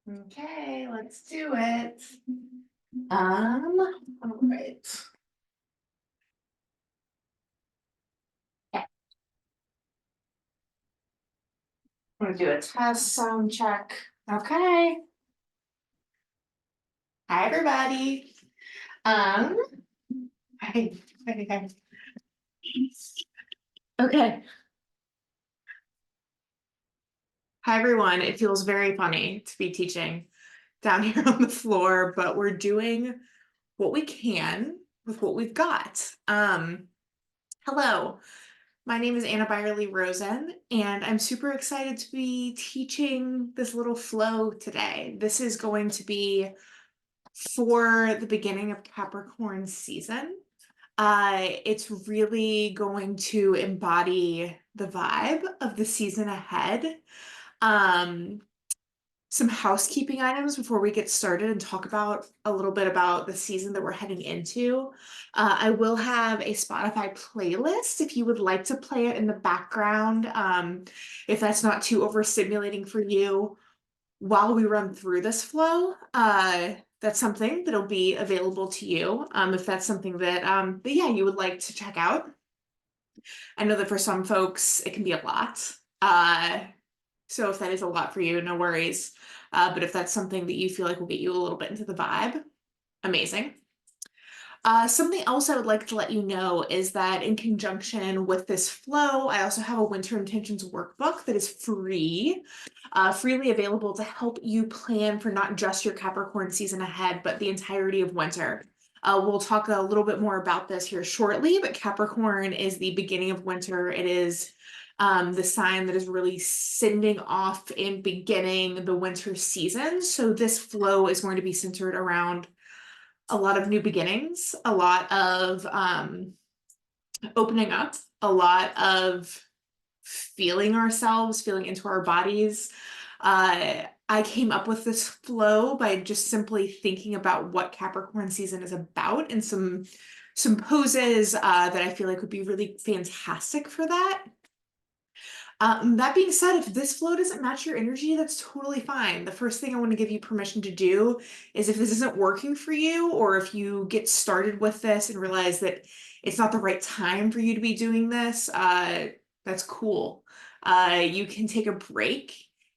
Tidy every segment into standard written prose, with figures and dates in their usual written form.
Okay, let's do it. All right. Okay. I'm gonna do a test sound check. Okay. Hi, everybody. Um, hi. Okay. Hi, everyone. It feels very funny to be teaching down here on the floor, but we're doing what we can with what we've got. Hello. My name is Anna Beyerle Rosen, and I'm super excited to be teaching this little flow today. This is going to be for the beginning of Capricorn season. It's really going to embody the vibe of the season ahead. Um, some housekeeping items before we get started and talk about a little bit about the season that we're heading into. I will have a Spotify playlist if you would like to play it in the background, if that's not too overstimulating for you while we run through this flow. That's something that'll be available to you, if that's something that yeah, you would like to check out. I know that for some folks it can be a lot. So if that is a lot for you, no worries. But if that's something that you feel like will get you a little bit into the vibe, amazing. Something else I would like to let you know is that in conjunction with this flow, I also have a Winter Intentions workbook that is free, freely available to help you plan for not just your Capricorn season ahead, but the entirety of winter. We'll talk a little bit more about this here shortly, but Capricorn is the beginning of winter. It is the sign that is really sending off and beginning the winter season. So this flow is going to be centered around a lot of new beginnings, a lot of opening up, a lot of feeling ourselves, feeling into our bodies. I came up with this flow by just simply thinking about what Capricorn season is about and some poses that I feel like would be really fantastic for that. That being said, if this flow doesn't match your energy, that's totally fine. The first thing I want to give you permission to do is if this isn't working for you, or if you get started with this and realize that it's not the right time for you to be doing this, that's cool. You can take a break.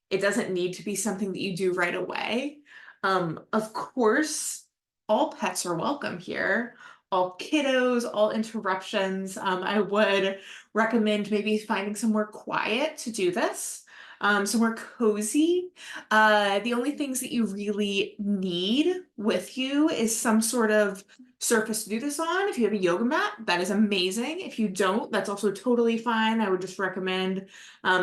It doesn't need to be something that you do right away. Of course, all pets are welcome here. All kiddos, all interruptions. I would recommend maybe finding somewhere quiet to do this, somewhere cozy. The only things that you really need with you is some sort of surface to do this on. If you have a yoga mat, that is amazing. If you don't, that's also totally fine. I would just recommend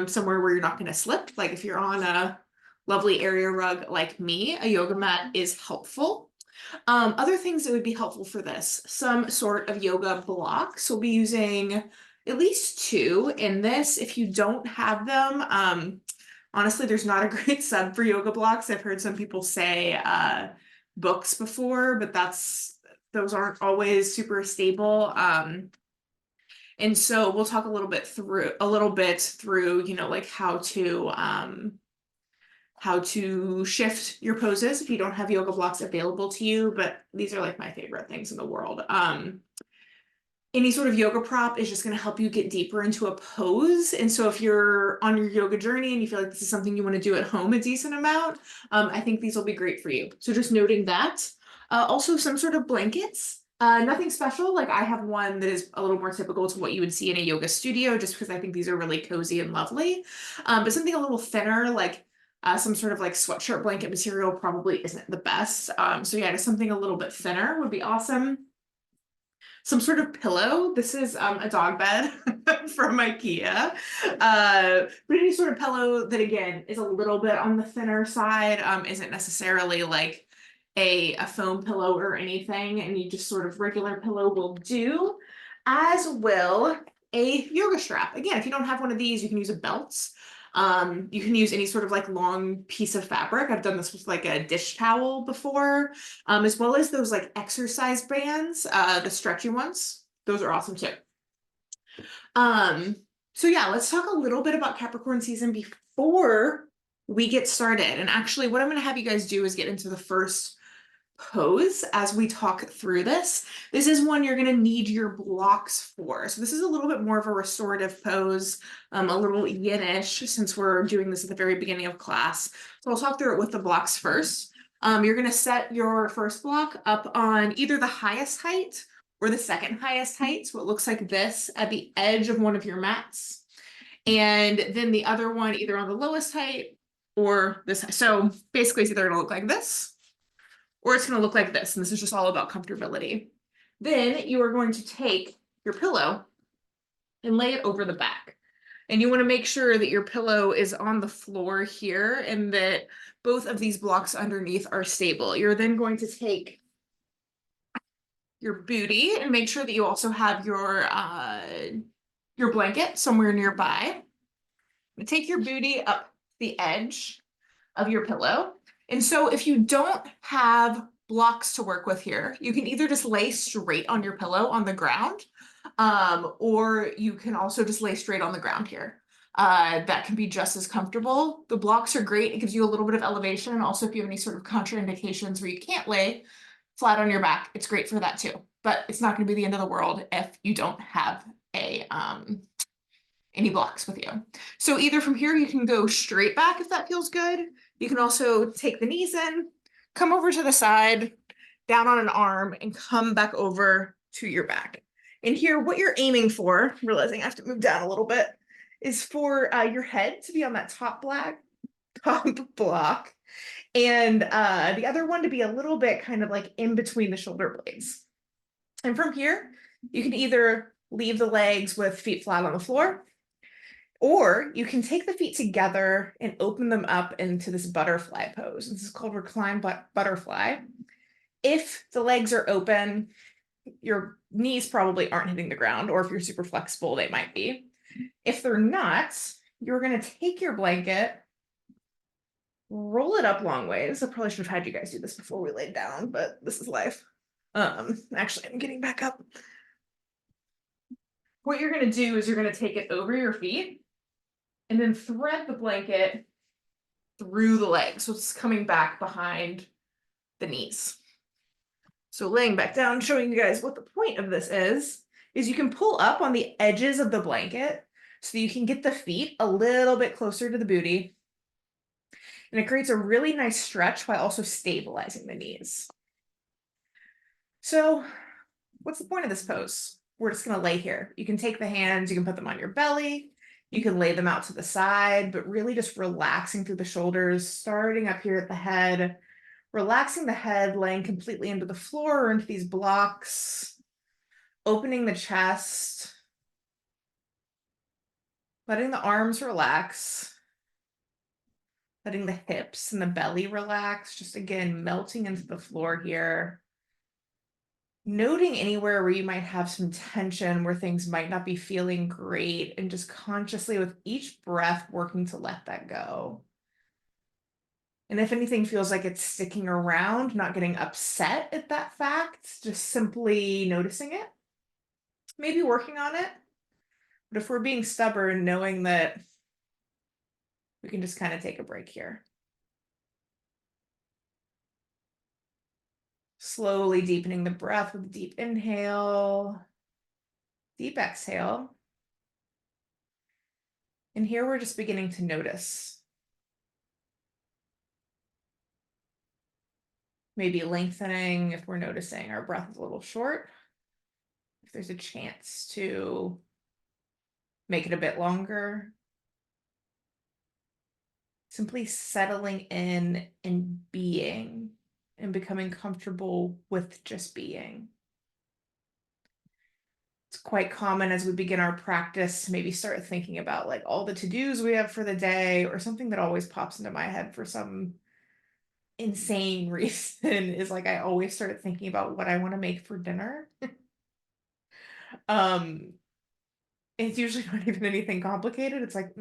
somewhere where you're not going to slip. Like if you're on a lovely area rug like me, a yoga mat is helpful. Other things that would be helpful for this, some sort of yoga blocks. We'll be using at least two in this. If you don't have them, honestly, there's not a great sub for yoga blocks. I've heard some people say books before, but those aren't always super stable. And so we'll talk a little bit through, like how to shift your poses if you don't have yoga blocks available to you, but these are like my favorite things in the world. Any sort of yoga prop is just going to help you get deeper into a pose. And so if you're on your yoga journey and you feel like this is something you want to do at home a decent amount, I think these will be great for you. So just noting that. Also some sort of blankets. Nothing special. Like I have one that is a little more typical to what you would see in a yoga studio, just because I think these are really cozy and lovely. But something a little thinner, like some sort of like sweatshirt blanket material probably isn't the best. So yeah, just something a little bit thinner would be awesome. Some sort of pillow. This is a dog bed from IKEA. But any sort of pillow that again is a little bit on the thinner side, isn't necessarily like a foam pillow or anything, and you just sort of regular pillow will do, as will a yoga strap. Again, if you don't have one of these, you can use a belt. You can use any sort of like long piece of fabric. I've done this with like a dish towel before, as well as those like exercise bands, the stretchy ones. Those are awesome too. Um, so yeah, let's talk a little bit about Capricorn season before we get started. And actually, what I'm going to have you guys do is get into the first pose as we talk through this. This is one you're going to need your blocks for. So this is a little bit more of a restorative pose, a little yinish since we're doing this at the very beginning of class. So I'll talk through it with the blocks first. You're going to set your first block up on either the highest height or the second highest height. So it looks like this at the edge of one of your mats. And then the other one either on the lowest height or this. So basically it's either going to look like this or it's going to look like this. And this is just all about comfortability. Then you are going to take your pillow and lay it over the back. And you want to make sure that your pillow is on the floor here and that both of these blocks underneath are stable. You're then going to take your booty and make sure that you also have your blanket somewhere nearby. Take your booty up the edge of your pillow. And so if you don't have blocks to work with here, you can either just lay straight on your pillow on the ground, or you can also just lay straight on the ground here. That can be just as comfortable. The blocks are great. It gives you a little bit of elevation. And also if you have any sort of contraindications where you can't lay flat on your back, it's great for that too. But it's not going to be the end of the world if you don't have any blocks with you. So either from here, you can go straight back if that feels good. You can also take the knees in, come over to the side, down on an arm, and come back over to your back. And here, what you're aiming for, realizing I have to move down a little bit, is for your head to be on that top block, and the other one to be a little bit kind of like in between the shoulder blades. And from here, you can either leave the legs with feet flat on the floor, or you can take the feet together and open them up into this butterfly pose. This is called recline butterfly. If the legs are open, your knees probably aren't hitting the ground, or if you're super flexible, they might be. If they're not, you're going to take your blanket, roll it up long ways. I probably should have had you guys do this before we laid down, but this is life. Actually, I'm getting back up. What you're going to do is you're going to take it over your feet and then thread the blanket through the legs. So it's coming back behind the knees. So laying back down, showing you guys what the point of this is you can pull up on the edges of the blanket so you can get the feet a little bit closer to the booty. And it creates a really nice stretch while also stabilizing the knees. So what's the point of this pose? We're just going to lay here. You can take the hands, you can put them on your belly, you can lay them out to the side, but really just relaxing through the shoulders, starting up here at the head, relaxing the head, laying completely into the floor or into these blocks, opening the chest, letting the arms relax, letting the hips and the belly relax, just again, melting into the floor here. Noting anywhere where you might have some tension, where things might not be feeling great, and just consciously with each breath working to let that go. And if anything feels like it's sticking around, not getting upset at that fact, just simply noticing it, maybe working on it. But if we're being stubborn, knowing that we can just kind of take a break here. Slowly deepening the breath with a deep inhale, deep exhale. And here we're just beginning to notice. Maybe lengthening if we're noticing our breath is a little short. If there's a chance to make it a bit longer. Simply settling in and being and becoming comfortable with just being. It's quite common as we begin our practice, maybe start thinking about like all the to-dos we have for the day, or something that always pops into my head for some insane reason is like I always start thinking about what I want to make for dinner. It's usually not even anything complicated. It's like,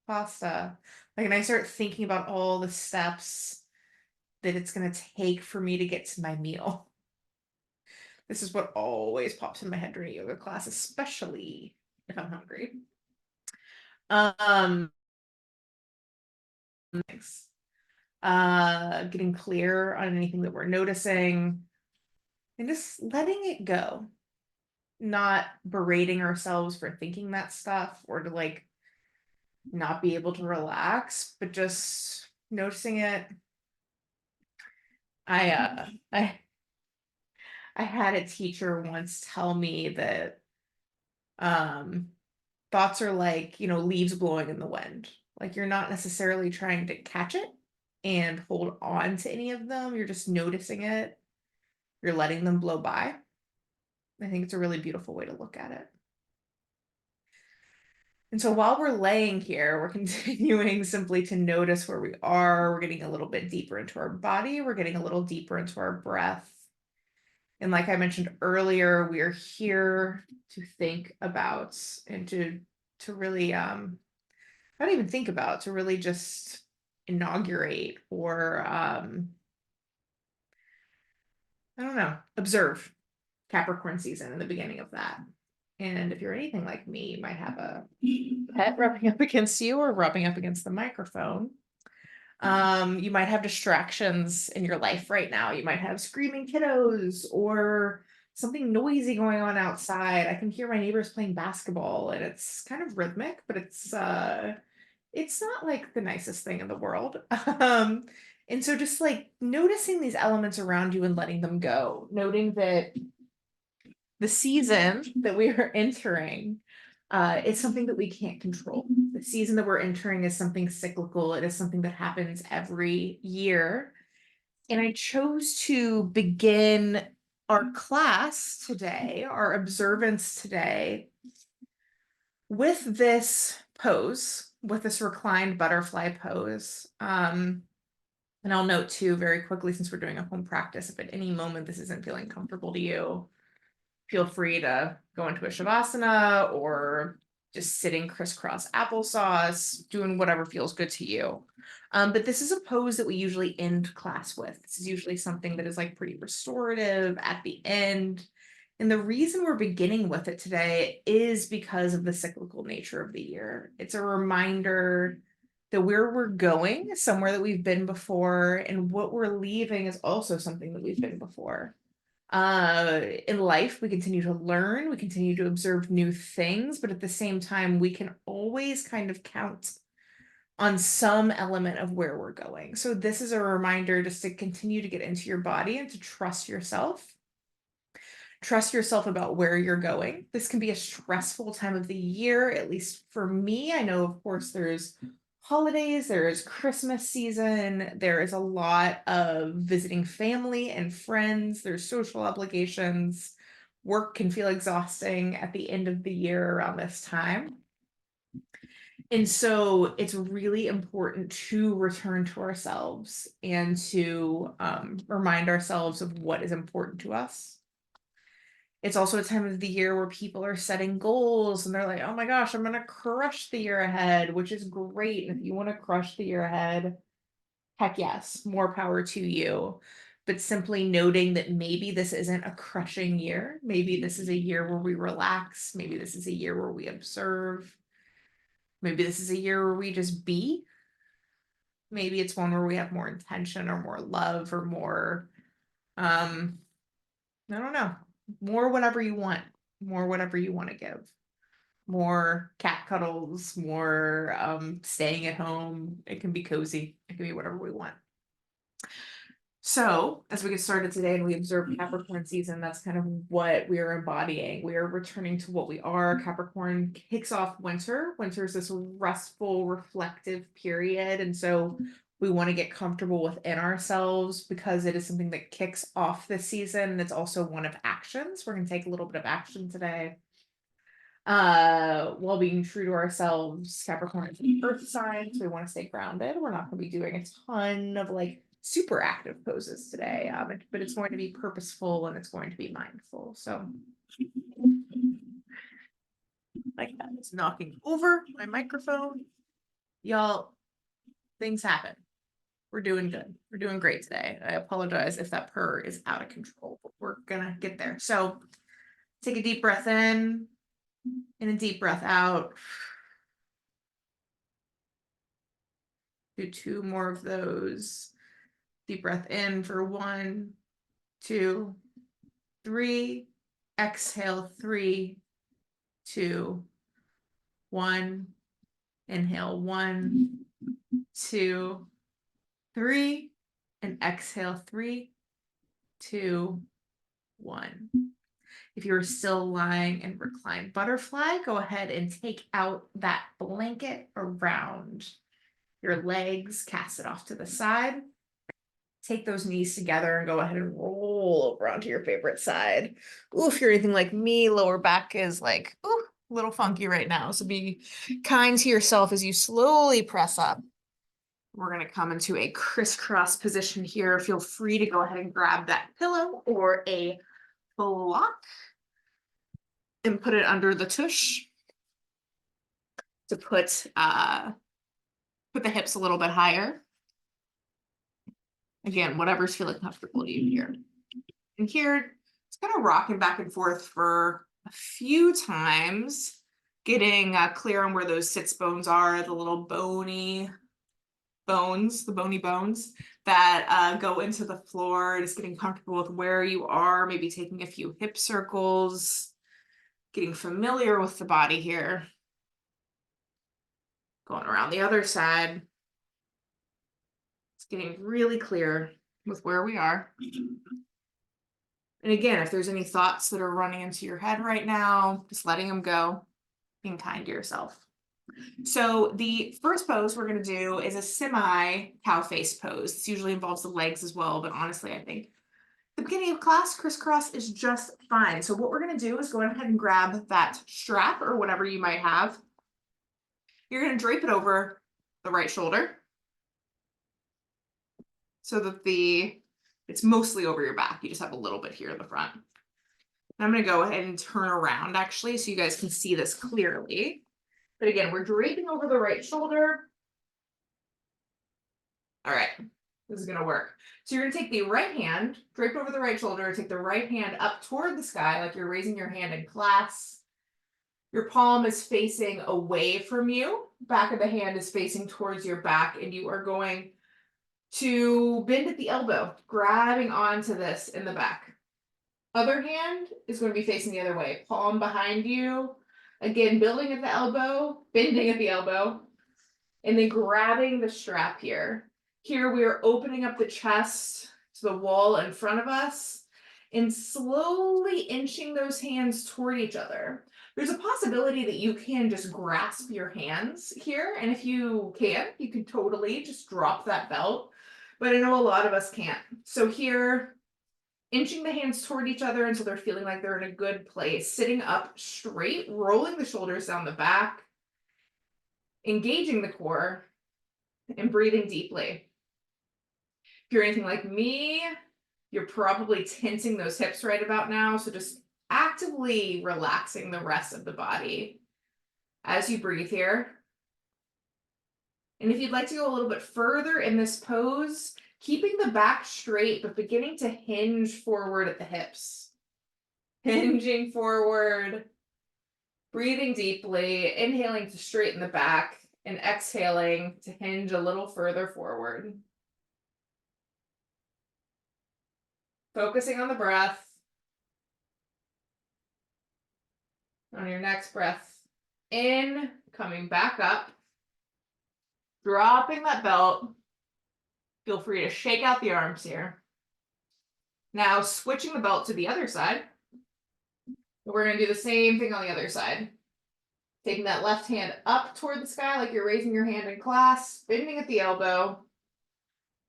pasta. Like, and I start thinking about all the steps that it's going to take for me to get to my meal. This is what always pops in my head during a yoga class, especially if I'm hungry. things. Getting clear on anything that we're noticing and just letting it go, not berating ourselves for thinking that stuff or to like not be able to relax, but just noticing it. I had a teacher once tell me that thoughts are like, leaves blowing in the wind. Like you're not necessarily trying to catch it and hold on to any of them. You're just noticing it. You're letting them blow by. I think it's a really beautiful way to look at it. And so while we're laying here, we're continuing simply to notice where we are. We're getting a little bit deeper into our body. We're getting a little deeper into our breath. And like I mentioned earlier, we are here to think about and to really not even think about, to really just inaugurate or I don't know, observe Capricorn season and the beginning of that. And if you're anything like me, you might have a pet rubbing up against you or rubbing up against the microphone. You might have distractions in your life right now. You might have screaming kiddos or something noisy going on outside. I can hear my neighbors playing basketball and it's kind of rhythmic, but it's not like the nicest thing in the world. And so just like noticing these elements around you and letting them go, noting that the season that we are entering is something that we can't control. The season that we're entering is something cyclical. It is something that happens every year. And I chose to begin our class today, our observance today, with this pose, with this reclined butterfly pose. And I'll note too, very quickly, since we're doing a home practice, if at any moment this isn't feeling comfortable to you, feel free to go into a shavasana or just sitting crisscross applesauce, doing whatever feels good to you. But this is a pose that we usually end class with. This is usually something that is like pretty restorative at the end. And the reason we're beginning with it today is because of the cyclical nature of the year. It's a reminder that where we're going is somewhere that we've been before, and what we're leaving is also something that we've been before. In life, we continue to learn, we continue to observe new things, but at the same time, we can always kind of count on some element of where we're going. So this is a reminder just to continue to get into your body and to trust yourself. Trust yourself about where you're going. This can be a stressful time of the year, at least for me. I know, of course, there's holidays, there is Christmas season, there is a lot of visiting family and friends, there's social obligations. Work can feel exhausting at the end of the year around this time. And so it's really important to return to ourselves and to remind ourselves of what is important to us. It's also a time of the year where people are setting goals and they're like, oh my gosh, I'm going to crush the year ahead, which is great. And if you want to crush the year ahead, heck yes, more power to you. But simply noting that maybe this isn't a crushing year. Maybe this is a year where we relax. Maybe this is a year where we observe. Maybe this is a year where we just be. Maybe it's one where we have more intention or more love or more, I don't know, more whatever you want, more whatever you want to give. More cat cuddles, more staying at home. It can be cozy. It can be whatever we want. So as we get started today and we observe Capricorn season, that's kind of what we are embodying. We are returning to what we are. Capricorn kicks off winter. Winter is this restful, reflective period. And so we want to get comfortable within ourselves because it is something that kicks off the season. And it's also one of actions. We're going to take a little bit of action today. While being true to ourselves. Capricorn is an earth sign, so we want to stay grounded. We're not going to be doing a ton of like super active poses today, but it's going to be purposeful and it's going to be mindful. So like that, it's knocking over my microphone. Y'all, things happen. We're doing good. We're doing great today. I apologize if that purr is out of control, but we're gonna get there. So take a deep breath in and a deep breath out. Do 2 more of those. Deep breath in for 1, 2, 3. Exhale, 3, 2, 1. Inhale, 1, 2, 3. And exhale, 3, 2, 1. If you're still lying in reclined butterfly, go ahead and take out that blanket around your legs, cast it off to the side. Take those knees together and go ahead and roll over onto your favorite side. Ooh, if you're anything like me, lower back is like, ooh, a little funky right now. So be kind to yourself as you slowly press up. We're going to come into a crisscross position here. Feel free to go ahead and grab that pillow or a block and put it under the tush to put the hips a little bit higher. Again, whatever's feeling comfortable to you here. And here, it's kind of rocking back and forth for a few times, getting clear on where those sits bones are, the little bony bones that go into the floor, just getting comfortable with where you are, maybe taking a few hip circles, getting familiar with the body here. Going around the other side. It's getting really clear with where we are. And again, if there's any thoughts that are running into your head right now, just letting them go, being kind to yourself. So the first pose we're going to do is a semi cow face pose. This usually involves the legs as well, but honestly, I think the beginning of class, crisscross is just fine. So what we're going to do is go ahead and grab that strap or whatever you might have. You're going to drape it over the right shoulder so that it's mostly over your back. You just have a little bit here in the front. And I'm going to go ahead and turn around actually so you guys can see this clearly. But again, we're draping over the right shoulder. All right, this is going to work. So you're going to take the right hand, drape over the right shoulder, take the right hand up toward the sky like you're raising your hand in class. Your palm is facing away from you. Back of the hand is facing towards your back, and you are going to bend at the elbow, grabbing onto this in the back. Other hand is going to be facing the other way. Palm behind you. Again, building at the elbow, bending at the elbow, and then grabbing the strap here. Here we are opening up the chest to the wall in front of us and slowly inching those hands toward each other. There's a possibility that you can just grasp your hands here. And if you can, you can totally just drop that belt. But I know a lot of us can't. So here, inching the hands toward each other until they're feeling like they're in a good place. Sitting up straight, rolling the shoulders down the back, engaging the core, and breathing deeply. If you're anything like me, you're probably tensing those hips right about now. So just actively relaxing the rest of the body as you breathe here. And if you'd like to go a little bit further in this pose, keeping the back straight, but beginning to hinge forward at the hips. Hinging forward, breathing deeply, inhaling to straighten the back, and exhaling to hinge a little further forward. Focusing on the breath. On your next breath in, coming back up, dropping that belt. Feel free to shake out the arms here. Now switching the belt to the other side. We're going to do the same thing on the other side. Taking that left hand up toward the sky like you're raising your hand in class, bending at the elbow.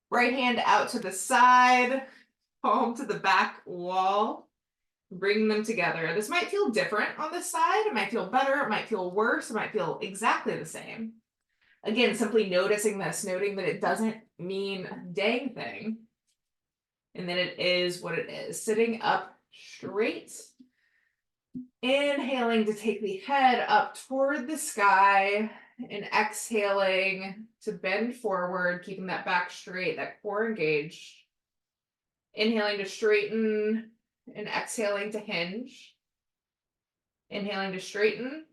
Right hand out to the side, palm to the back wall. Bring them together. This might feel different on this side. It might feel better. It might feel worse. It might feel exactly the same. Again, simply noticing this, noting that it doesn't mean a dang thing. And that it is what it is. Sitting up straight. Inhaling to take the head up toward the sky. And exhaling to bend forward, keeping that back straight, that core engaged. Inhaling to straighten. And exhaling to hinge. Inhaling to straighten.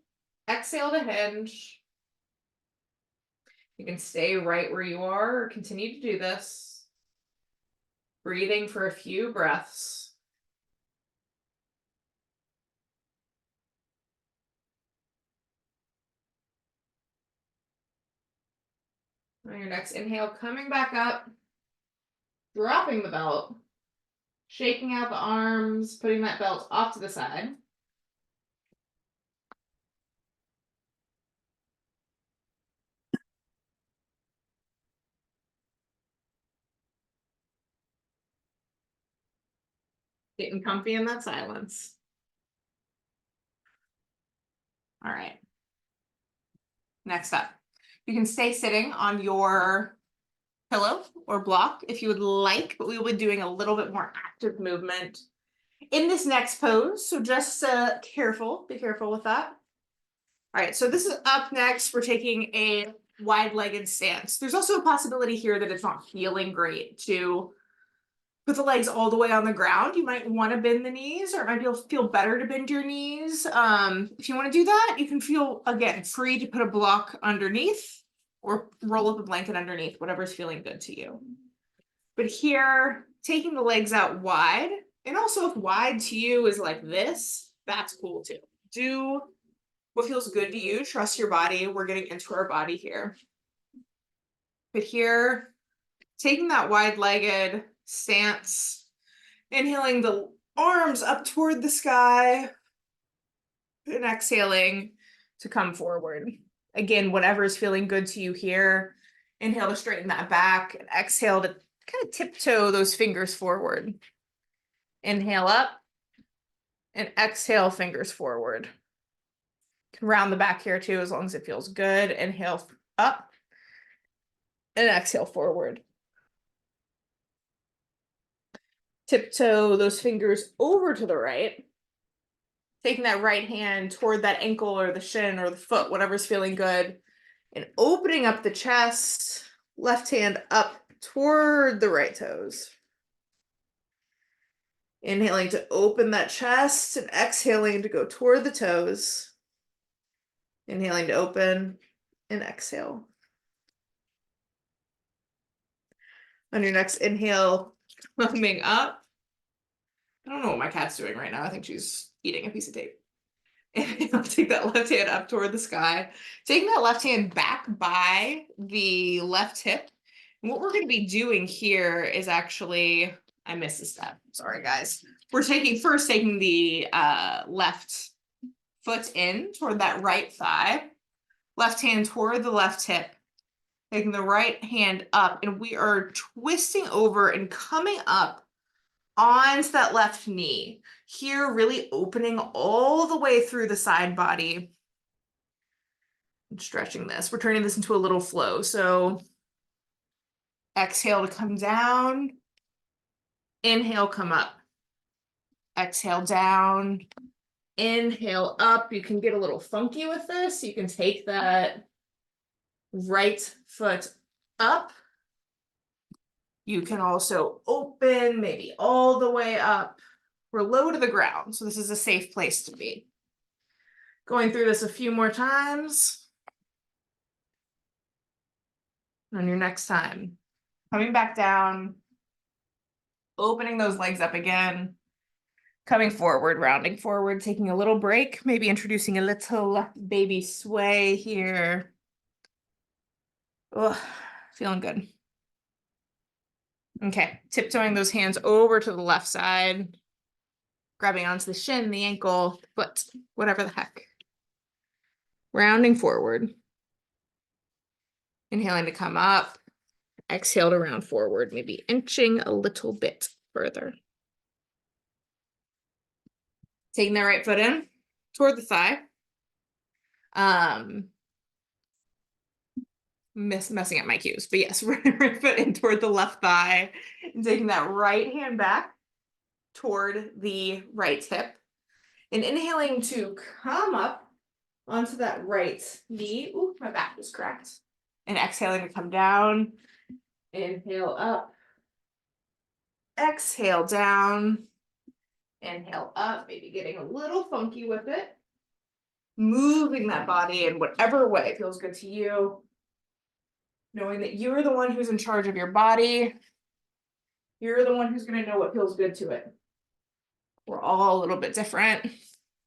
Exhale to hinge. You can stay right where you are or continue to do this. Breathing for a few breaths. On your next inhale, coming back up, dropping the belt, shaking out the arms, putting that belt off to the side. Getting comfy in that silence. All right. Next up, you can stay sitting on your pillow or block if you would like, but we will be doing a little bit more active movement in this next pose. So just be careful with that. All right, so this is up next. We're taking a wide-legged stance. There's also a possibility here that it's not feeling great to put the legs all the way on the ground. You might want to bend the knees, or it might feel better to bend your knees. If you want to do that, you can feel, again, free to put a block underneath or roll up a blanket underneath, whatever's feeling good to you. But here, taking the legs out wide, and also if wide to you is like this, that's cool too. Do what feels good to you. Trust your body. We're getting into our body here. But here, taking that wide-legged stance, inhaling the arms up toward the sky, and exhaling to come forward. Again, whatever is feeling good to you here. Inhale to straighten that back, and exhale to kind of tiptoe those fingers forward. Inhale up, and exhale, fingers forward. Can round the back here too, as long as it feels good. Inhale up, and exhale forward. Tiptoe those fingers over to the right. Taking that right hand toward that ankle or the shin or the foot, whatever's feeling good. And opening up the chest, left hand up toward the right toes. Inhaling to open that chest and exhaling to go toward the toes. Inhaling to open and exhale. On your next inhale, coming up. I don't know what my cat's doing right now. I think she's eating a piece of tape. And I'll take that left hand up toward the sky. Taking that left hand back by the left hip. And what we're going to be doing here is actually, I missed a step. Sorry, guys. We're first taking the left foot in toward that right thigh. Left hand toward the left hip. Taking the right hand up. And we are twisting over and coming up onto that left knee. Here, really opening all the way through the side body. And stretching this. We're turning this into a little flow. So exhale to come down. Inhale, come up. Exhale down. Inhale up. You can get a little funky with this. You can take that right foot up. You can also open, maybe all the way up. We're low to the ground, so this is a safe place to be. Going through this a few more times. On your next time, coming back down, opening those legs up again, coming forward, rounding forward, taking a little break, maybe introducing a little baby sway here. Ugh, feeling good. Okay, tiptoeing those hands over to the left side, grabbing onto the shin, the ankle, foot, whatever the heck. Rounding forward. Inhaling to come up. Exhale to round forward, maybe inching a little bit further. Taking the right foot in toward the thigh. Messing up my cues, but yes, right foot in toward the left thigh. And taking that right hand back toward the right hip. And inhaling to come up onto that right knee. Ooh, my back was cracked. And exhaling to come down. Inhale up. Exhale down. Inhale up, maybe getting a little funky with it. Moving that body in whatever way feels good to you. knowing that you're the one who's in charge of your body. You're the one who's going to know what feels good to it. We're all a little bit different.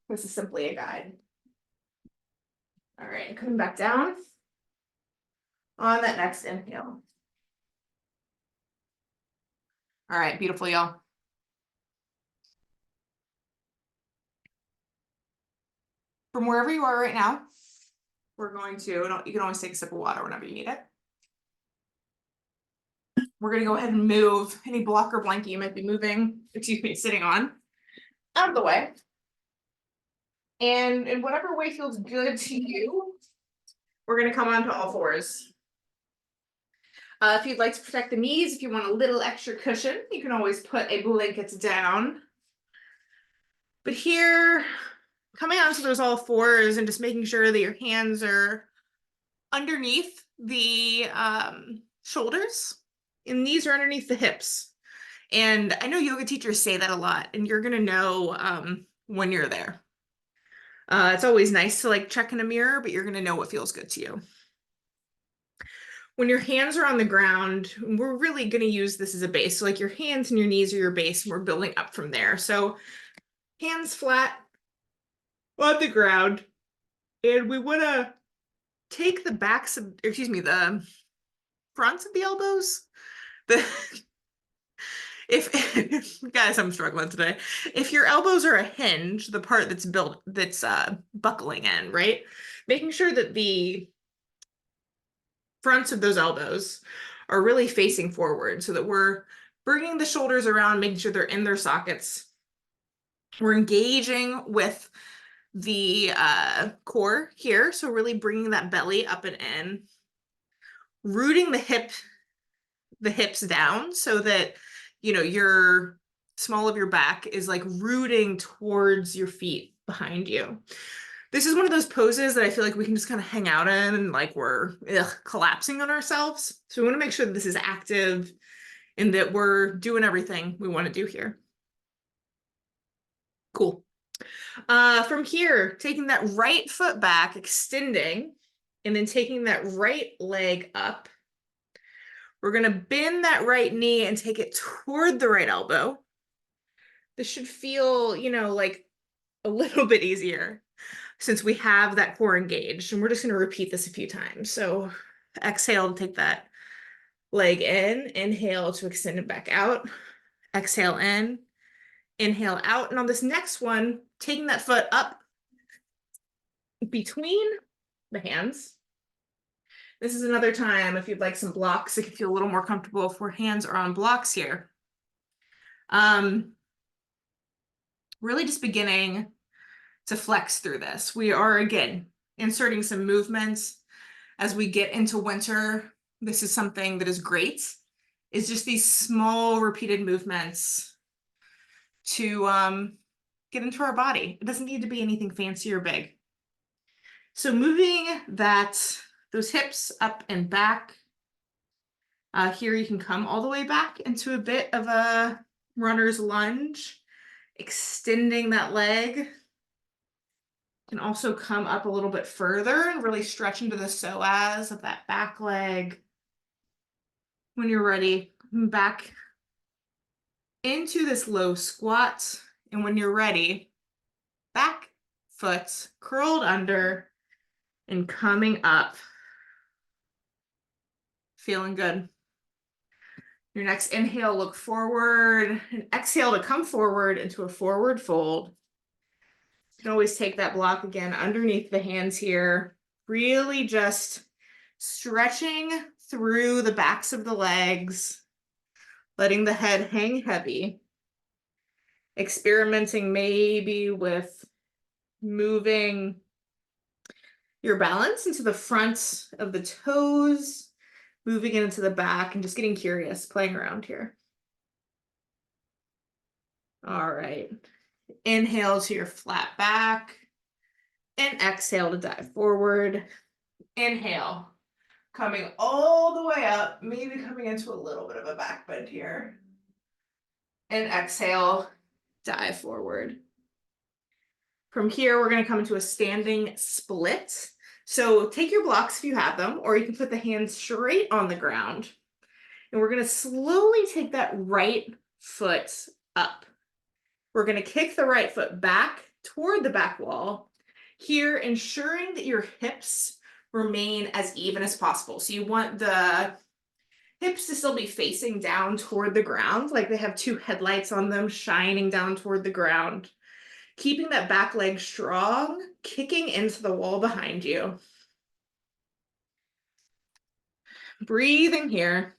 This is simply a guide. All right, coming back down on that next inhale. All right, beautiful, y'all. From wherever you are right now, we're going to, you can always take a sip of water whenever you need it. We're going to go ahead and move any block or blanket you might be sitting on, out of the way. And in whatever way feels good to you, we're going to come onto all fours. If you'd like to protect the knees, if you want a little extra cushion, you can always put a blanket down. But here, coming onto those all fours and just making sure that your hands are underneath the shoulders, and knees are underneath the hips. And I know yoga teachers say that a lot, and you're gonna know when you're there. It's always nice to like check in a mirror, but you're gonna know what feels good to you. When your hands are on the ground, we're really gonna use this as a base. So like your hands and your knees are your base, and we're building up from there. So hands flat on the ground, and we wanna take the the fronts of the elbows. Guys, I'm struggling today. If your elbows are a hinge, the part that's buckling in, right? Making sure that the fronts of those elbows are really facing forward so that we're bringing the shoulders around, making sure they're in their sockets. We're engaging with the core here, so really bringing that belly up and in, rooting the hips down so that your small of your back is like rooting towards your feet behind you. This is one of those poses that I feel like we can just kind of hang out in and like we're collapsing on ourselves. So we want to make sure that this is active and that we're doing everything we want to do here. Cool. From here, taking that right foot back, extending, and then taking that right leg up. We're going to bend that right knee and take it toward the right elbow. This should feel, like a little bit easier since we have that core engaged. And we're just going to repeat this a few times. So exhale to take that leg in, inhale to extend it back out, exhale in, inhale out. And on this next one, taking that foot up between the hands. This is another time if you'd like some blocks, it can feel a little more comfortable if our hands are on blocks here. Really just beginning to flex through this. We are, again, inserting some movements as we get into winter. This is something that is great. It's just these small repeated movements to get into our body. It doesn't need to be anything fancy or big. So moving those hips up and back. Here you can come all the way back into a bit of a runner's lunge, extending that leg. You can also come up a little bit further and really stretch into the psoas of that back leg. When you're ready, come back into this low squat. And when you're ready, back foot curled under and coming up. Feeling good. Your next inhale, look forward, and exhale to come forward into a forward fold. You can always take that block again underneath the hands here, really just stretching through the backs of the legs, letting the head hang heavy, experimenting maybe with moving your balance into the front of the toes, moving into the back, and just getting curious, playing around here. All right. Inhale to your flat back and exhale to dive forward. Inhale, coming all the way up, maybe coming into a little bit of a back bend here. And exhale, dive forward. From here, we're going to come into a standing split. So take your blocks if you have them, or you can put the hands straight on the ground. And we're going to slowly take that right foot up. We're going to kick the right foot back toward the back wall. Here, ensuring that your hips remain as even as possible. So you want the hips to still be facing down toward the ground, like they have two headlights on them shining down toward the ground. Keeping that back leg strong, kicking into the wall behind you. Breathing here.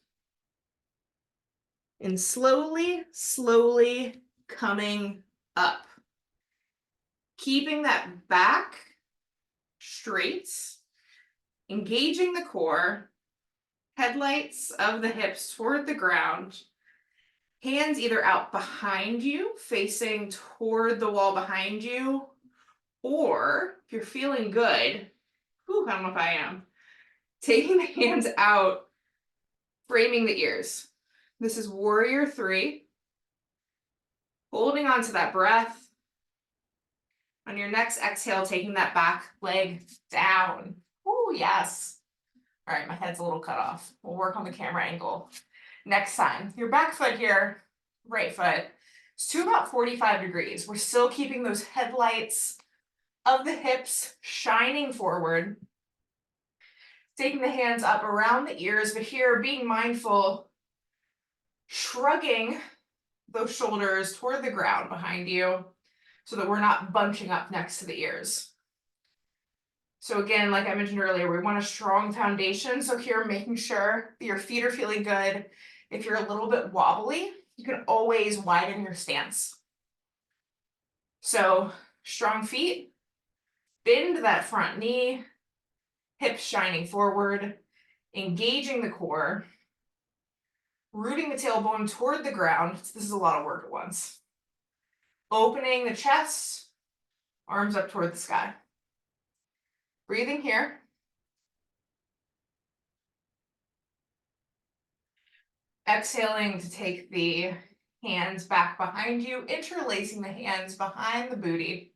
And slowly, slowly coming up. Keeping that back straight, engaging the core, headlights of the hips toward the ground, hands either out behind you, facing toward the wall behind you, or if you're feeling good, I don't know if I am, taking the hands out, framing the ears. This is warrior 3. Holding on to that breath. On your next exhale, taking that back leg down. Oh, yes. All right, my head's a little cut off. We'll work on the camera angle. Next time, your back foot here, right foot, is to about 45 degrees. We're still keeping those headlights of the hips shining forward. Taking the hands up around the ears, but here being mindful, shrugging those shoulders toward the ground behind you so that we're not bunching up next to the ears. So again, like I mentioned earlier, we want a strong foundation. So here, making sure that your feet are feeling good. If you're a little bit wobbly, you can always widen your stance. So strong feet, bend that front knee, hips shining forward, engaging the core, rooting the tailbone toward the ground. This is a lot of work at once. Opening the chest, arms up toward the sky. Breathing here. Exhaling to take the hands back behind you, interlacing the hands behind the booty.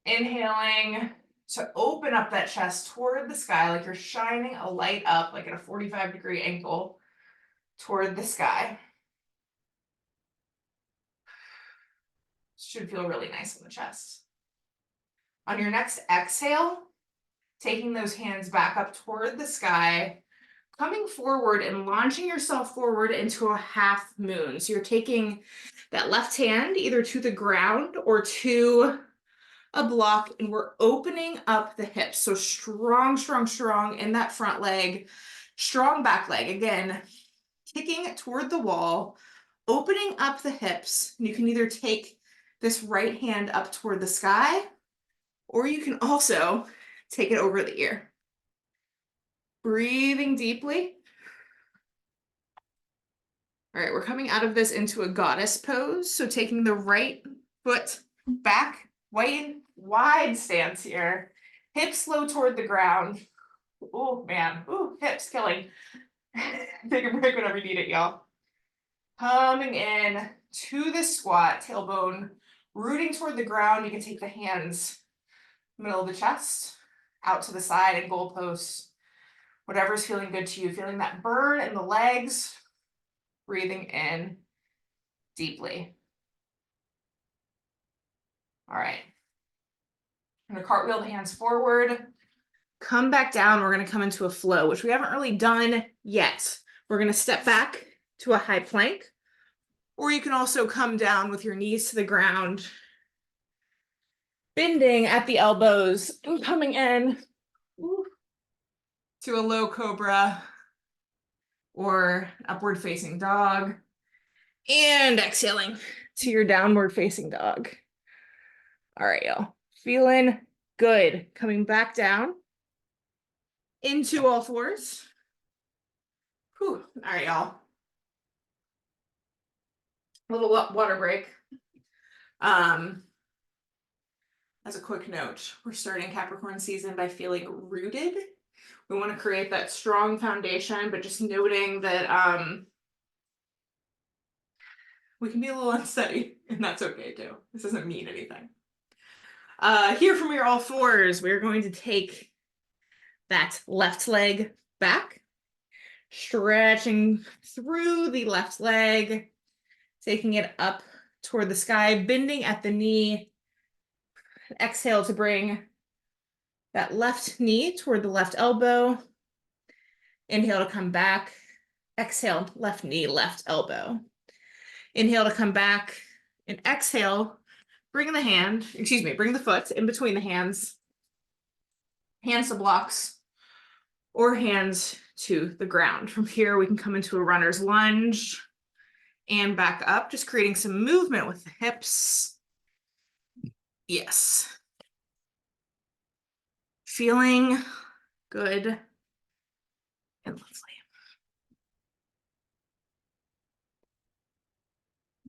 Inhaling to open up that chest toward the sky, like you're shining a light up, like at a 45-degree angle toward the sky. Should feel really nice in the chest. On your next exhale, taking those hands back up toward the sky, coming forward and launching yourself forward into a half moon. So you're taking that left hand either to the ground or to a block, and we're opening up the hips. So strong, strong, strong in that front leg, strong back leg. Again, kicking toward the wall, opening up the hips. And you can either take this right hand up toward the sky, or you can also take it over the ear. Breathing deeply. All right, we're coming out of this into a goddess pose. So taking the right foot back, wide stance here. Hips low toward the ground. Oh man, hips killing. Take a break whenever you need it, y'all. Coming in to the squat, tailbone rooting toward the ground. You can take the hands middle of the chest, out to the side and goalposts. Whatever's feeling good to you, feeling that burn in the legs, breathing in deeply. All right. I'm gonna cartwheel the hands forward, come back down. We're gonna come into a flow, which we haven't really done yet. We're gonna step back to a high plank, or you can also come down with your knees to the ground, bending at the elbows and coming in to a low cobra or upward facing dog, and exhaling to your downward facing dog. All right, y'all, feeling good. Coming back down into all fours. All right, y'all. A little water break. As a quick note, we're starting Capricorn season by feeling rooted. We want to create that strong foundation, but just noting that we can be a little unsteady, and that's okay too. This doesn't mean anything. Here from your all fours, we're going to take that left leg back, stretching through the left leg, taking it up toward the sky, bending at the knee. Exhale to bring that left knee toward the left elbow. Inhale to come back. Exhale, left knee, left elbow. Inhale to come back, and exhale, bring the foot in between the hands to blocks or hands to the ground. From here, we can come into a runner's lunge and back up, just creating some movement with the hips. Yes. Feeling good and lovely.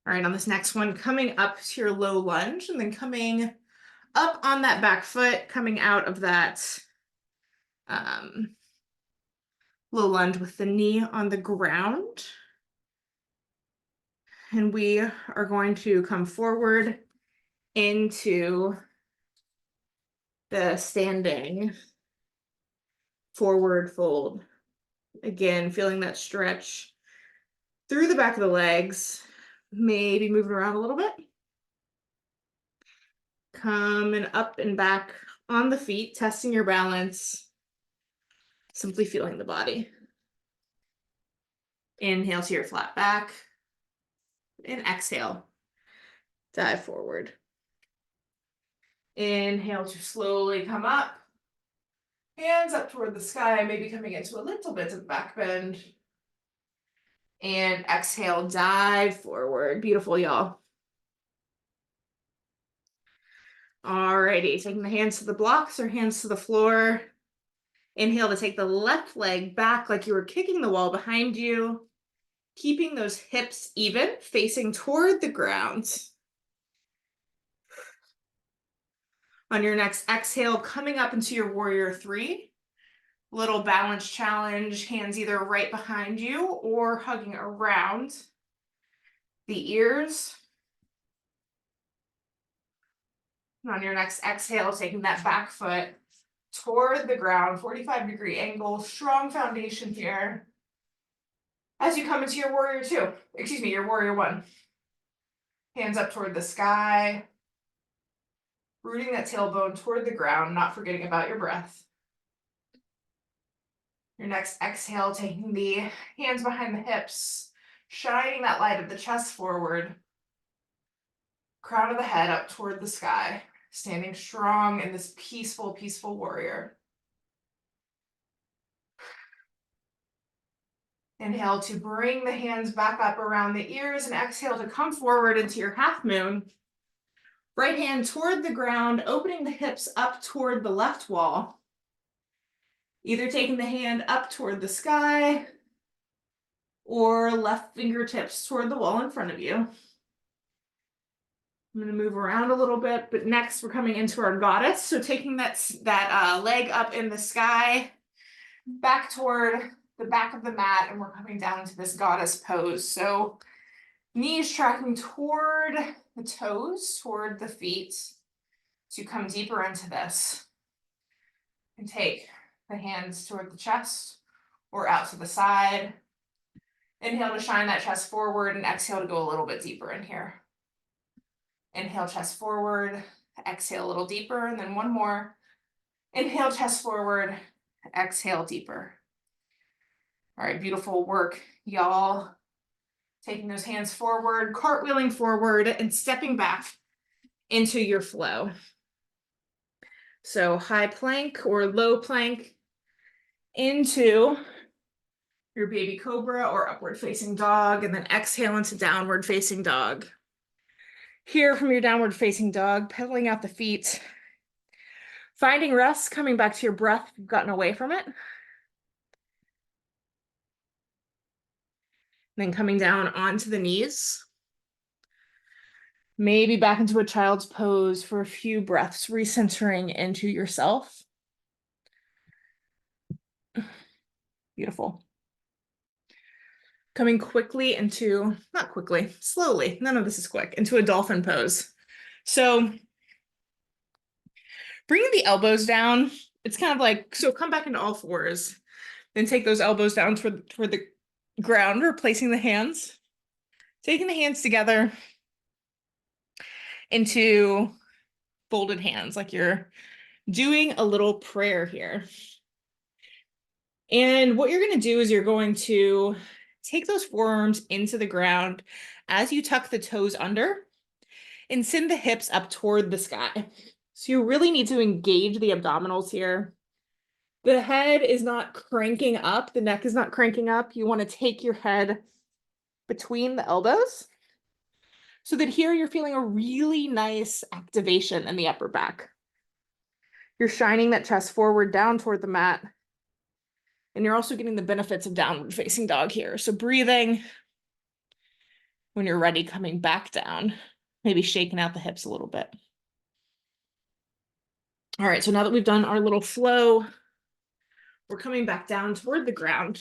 All right, on this next one, coming up to your low lunge and then coming up on that back foot, coming out of that low lunge with the knee on the ground. And we are going to come forward into the standing forward fold. Again, feeling that stretch through the back of the legs, maybe moving around a little bit. Coming up and back on the feet, testing your balance, simply feeling the body. Inhale to your flat back, and exhale, dive forward. Inhale to slowly come up, hands up toward the sky, maybe coming into a little bit of back bend. And exhale, dive forward. Beautiful, y'all. Alrighty, taking the hands to the blocks or hands to the floor. Inhale to take the left leg back like you were kicking the wall behind you, keeping those hips even, facing toward the ground. On your next exhale, coming up into your warrior three, little balance challenge, hands either right behind you or hugging around the ears. And on your next exhale, taking that back foot toward the ground, 45-degree angle, strong foundation here. As you come into your your warrior one. Hands up toward the sky, rooting that tailbone toward the ground, not forgetting about your breath. Your next exhale, taking the hands behind the hips, shining that light of the chest forward, crown of the head up toward the sky, standing strong in this peaceful, peaceful warrior. Inhale to bring the hands back up around the ears and exhale to come forward into your half moon. Right hand toward the ground, opening the hips up toward the left wall. Either taking the hand up toward the sky or left fingertips toward the wall in front of you. I'm going to move around a little bit, but next we're coming into our goddess. So taking that leg up in the sky, back toward the back of the mat, and we're coming down to this goddess pose. So knees tracking toward the toes, toward the feet, to come deeper into this. And take the hands toward the chest or out to the side. Inhale to shine that chest forward and exhale to go a little bit deeper in here. Inhale, chest forward, exhale a little deeper, and then one more. Inhale, chest forward, exhale deeper. All right, beautiful work, y'all. Taking those hands forward, cartwheeling forward, and stepping back into your flow. So high plank or low plank into your baby cobra or upward facing dog, and then exhale into downward facing dog. Here from your downward facing dog, pedaling out the feet, finding rest, coming back to your breath if you've gotten away from it. Then coming down onto the knees. Maybe back into a child's pose for a few breaths, recentering into yourself. Beautiful. Coming quickly into, not quickly, slowly, none of this is quick, into a dolphin pose. So bringing the elbows down it's kind of like, so come back into all fours, then take those elbows down toward the ground, replacing the hands, taking the hands together into folded hands, like you're doing a little prayer here. And what you're going to do is you're going to take those forearms into the ground as you tuck the toes under and send the hips up toward the sky. So you really need to engage the abdominals here. The head is not cranking up. The neck is not cranking up. You want to take your head between the elbows so that here you're feeling a really nice activation in the upper back. You're shining that chest forward down toward the mat. And you're also getting the benefits of downward facing dog here. So breathing, when you're ready, coming back down, maybe shaking out the hips a little bit. All right, so now that we've done our little flow, we're coming back down toward the ground.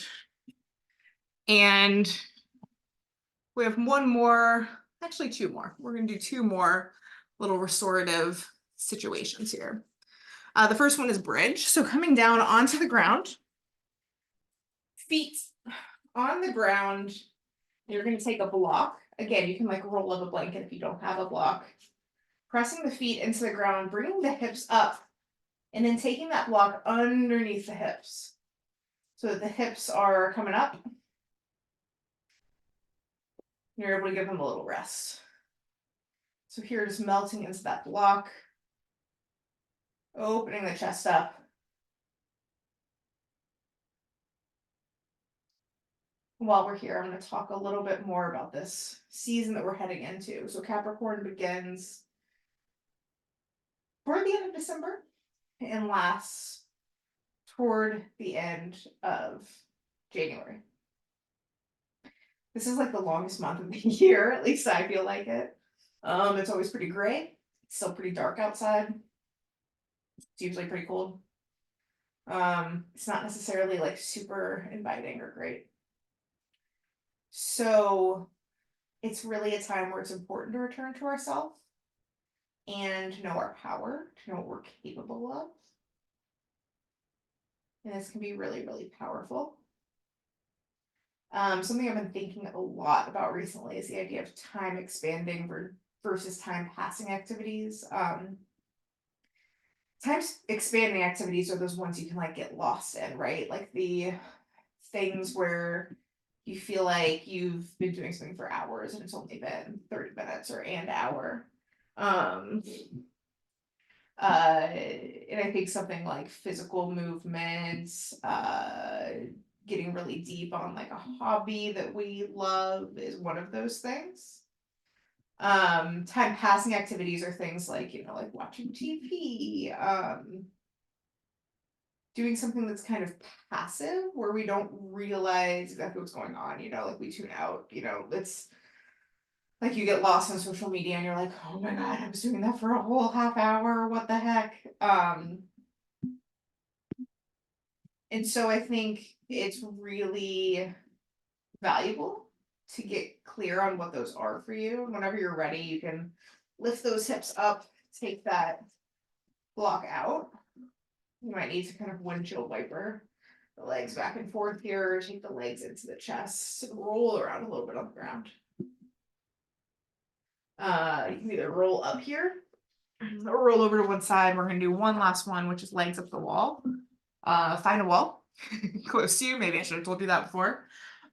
And we have one more, actually two more. We're going to do two more little restorative situations here. The first one is bridge. So coming down onto the ground, feet on the ground, you're going to take a block. Again, you can like roll up a blanket if you don't have a block. Pressing the feet into the ground, bringing the hips up, and then taking that block underneath the hips so that the hips are coming up. You're able to give them a little rest. So here, just melting into that block, opening the chest up. While we're here, I'm going to talk a little bit more about this season that we're heading into. So Capricorn begins toward the end of December and lasts toward the end of January. This is like the longest month of the year, at least I feel like it. It's always pretty gray. It's still pretty dark outside. It's usually pretty cold. It's not necessarily like super inviting or great. So it's really a time where it's important to return to ourselves and to know our power, to know what we're capable of. And this can be really, really powerful. Something I've been thinking a lot about recently is the idea of time expanding versus time passing activities. Time expanding activities are those ones you can like get lost in, right? Like the things where you feel like you've been doing something for hours and it's only been 30 minutes or an hour. And I think something like physical movements, getting really deep on like a hobby that we love is one of those things. Time passing activities are things like, like watching TV, doing something that's kind of passive where we don't realize exactly what's going on, like we tune out, it's like you get lost on social media and you're like, oh my God, I was doing that for a whole half hour. What the heck? And so I think it's really valuable to get clear on what those are for you. And whenever you're ready, you can lift those hips up, take that block out. You might need to kind of windshield wiper the legs back and forth here, take the legs into the chest, roll around a little bit on the ground. You can either roll up here or roll over to one side. We're going to do one last one, which is legs up the wall. Find a wall close to you. Maybe I should have told you that before.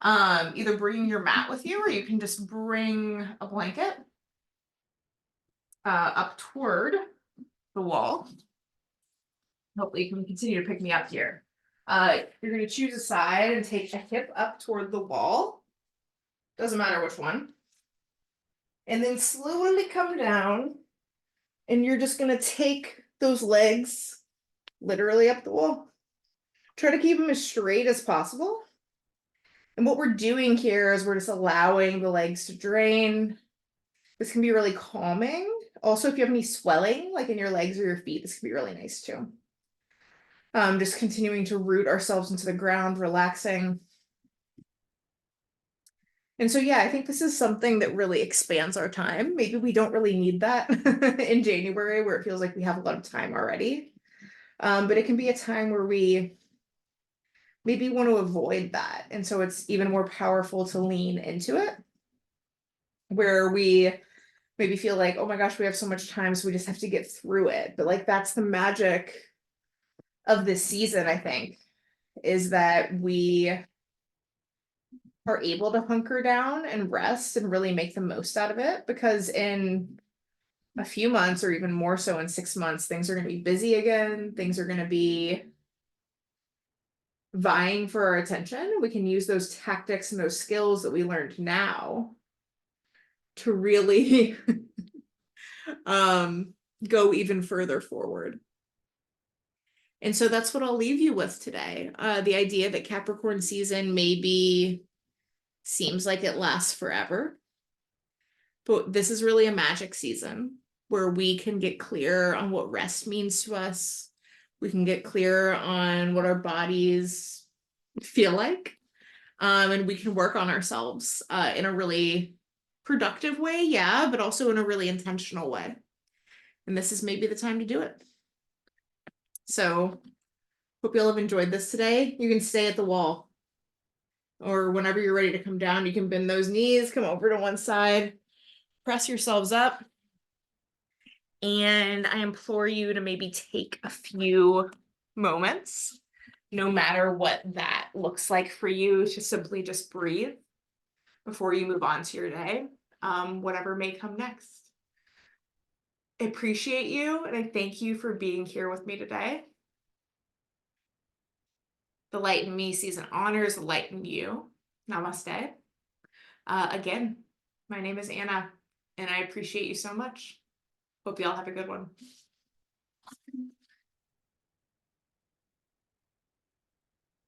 Either bring your mat with you or you can just bring a blanket up toward the wall. Hopefully you can continue to pick me up here. You're going to choose a side and take a hip up toward the wall. Doesn't matter which one. And then slowly come down. And you're just going to take those legs literally up the wall. Try to keep them as straight as possible. And what we're doing here is we're just allowing the legs to drain. This can be really calming. Also, if you have any swelling, like in your legs or your feet, this can be really nice too. Just continuing to root ourselves into the ground, relaxing. And so, yeah, I think this is something that really expands our time. Maybe we don't really need that in January where it feels like we have a lot of time already. But it can be a time where we maybe want to avoid that. And so it's even more powerful to lean into it, where we maybe feel like, oh my gosh, we have so much time, so we just have to get through it. But like that's the magic of this season, I think, is that we are able to hunker down and rest and really make the most out of it, because in a few months, or even more so in 6 months, things are going to be busy again. Things are going to be vying for our attention. We can use those tactics and those skills that we learned now to really go even further forward. And so that's what I'll leave you with today. The idea that Capricorn season maybe seems like it lasts forever, but this is really a magic season where we can get clear on what rest means to us. We can get clear on what our bodies feel like. And we can work on ourselves in a really productive way, yeah, but also in a really intentional way. And this is maybe the time to do it. So hope you all have enjoyed this today. You can stay at the wall, or whenever you're ready to come down, you can bend those knees, come over to one side, press yourselves up. And I implore you to maybe take a few moments, no matter what that looks like for you, to simply just breathe before you move on to your day, whatever may come next. I appreciate you, and I thank you for being here with me today. The light in me sees and honors the light in you. Namaste. Again, my name is Anna, and I appreciate you so much. Hope you all have a good one.